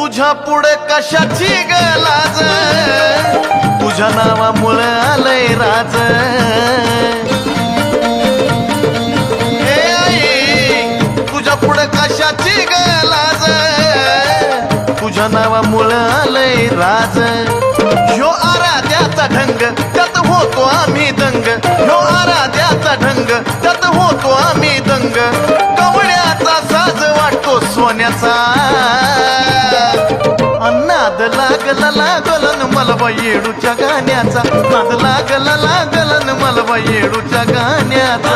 तुझ्या पुढे कशाची गलाज, तुझ्या नावामुळे आलंय राज. हे आई तुझ्या पुढे कशाची गलाज, तुझ्या नावामुळे आलंय राज. ह्यो आराध्याचा ढंग त्यात होतो आम्ही दंग, ह्यो आराध्याचा ढंग त्यात होतो आम्ही दंग. कवड्याचा साज वाटतो सोन्याचा, नाद लागला लागलन मला येडूच्या गाण्याचा, नाद लागला लागलन मला येडूच्या गाण्याचा.